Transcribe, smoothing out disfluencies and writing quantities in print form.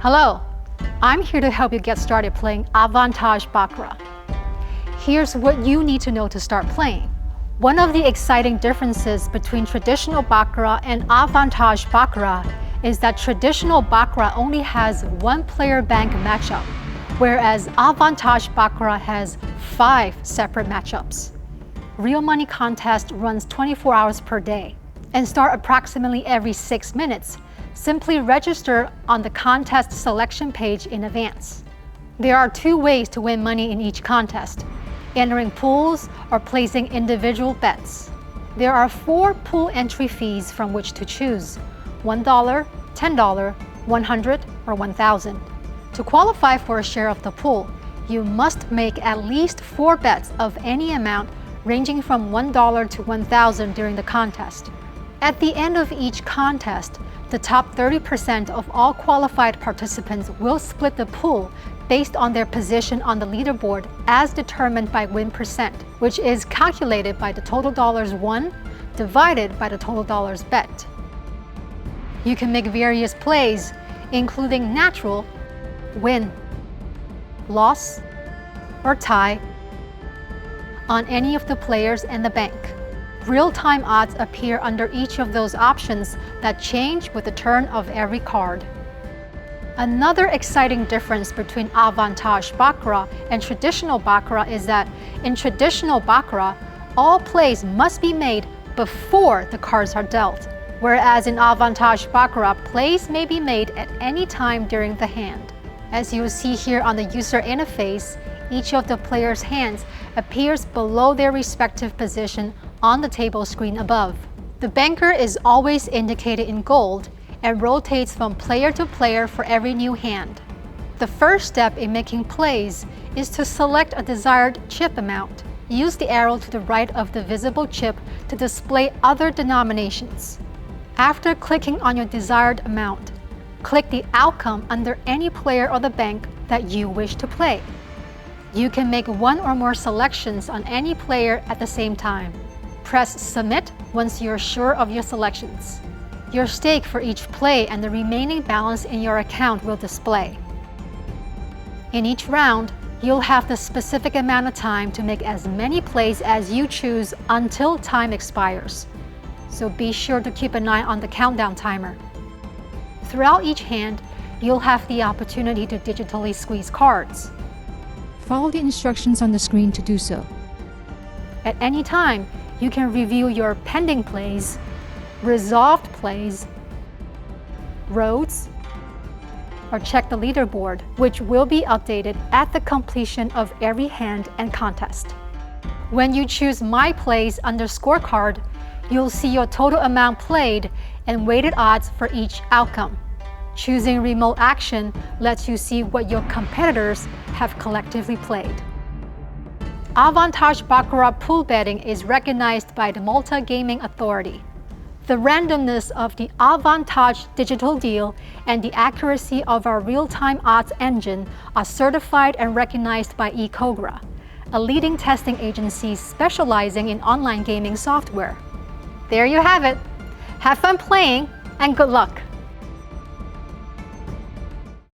Hello, I'm here to help you get started playing Avantage Baccarat. Here's what you need to know to start playing. One of the exciting differences between traditional Baccarat and Avantage Baccarat is that traditional Baccarat only has one player bank matchup, whereas Avantage Baccarat has 5 separate matchups. Real money contest runs 24 hours per day and start approximately every 6 minutes. Simply register on the contest selection page in advance. There are 2 ways to win money in each contest: entering pools or placing individual bets. There are 4 pool entry fees from which to choose: $1, $10, $100, or $1,000. To qualify for a share of the pool, you must make at least 4 bets of any amount ranging from $1 to $1,000 during the contest. At the end of each contest, the top 30% of all qualified participants will split the pool based on their position on the leaderboard as determined by win percent, which is calculated by the total dollars won divided by the total dollars bet. You can make various plays, including natural, win, loss, or tie, on any of the players and the bank. Real-time odds appear under each of those options that change with the turn of every card. Another exciting difference between Avantage Baccarat and traditional Baccarat is that in traditional Baccarat, all plays must be made before the cards are dealt, whereas in Avantage Baccarat, plays may be made at any time during the hand. As you will see here on the user interface, each of the player's hands appears below their respective position on the table screen above. The banker is always indicated in gold and rotates from player to player for every new hand. The first step in making plays is to select a desired chip amount. Use the arrow to the right of the visible chip to display other denominations. After clicking on your desired amount, click the outcome under any player or the bank that you wish to play. You can make 1 or more selections on any player at the same time. Press Submit once you're sure of your selections. Your stake for each play and the remaining balance in your account will display. In each round, you'll have the specific amount of time to make as many plays as you choose until time expires. So be sure to keep an eye on the countdown timer. Throughout each hand, you'll have the opportunity to digitally squeeze cards. Follow the instructions on the screen to do so. At any time, you can review your pending plays, resolved plays, roads, or check the leaderboard, which will be updated at the completion of every hand and contest. When you choose My Plays under Scorecard, you'll see your total amount played and weighted odds for each outcome. Choosing Remote Action lets you see what your competitors have collectively played. Avantage Baccarat pool betting is recognized by the Malta Gaming Authority. The randomness of the Avantage digital deal and the accuracy of our real-time odds engine are certified and recognized by eCogra, a leading testing agency specializing in online gaming software. There you have it. Have fun playing and good luck!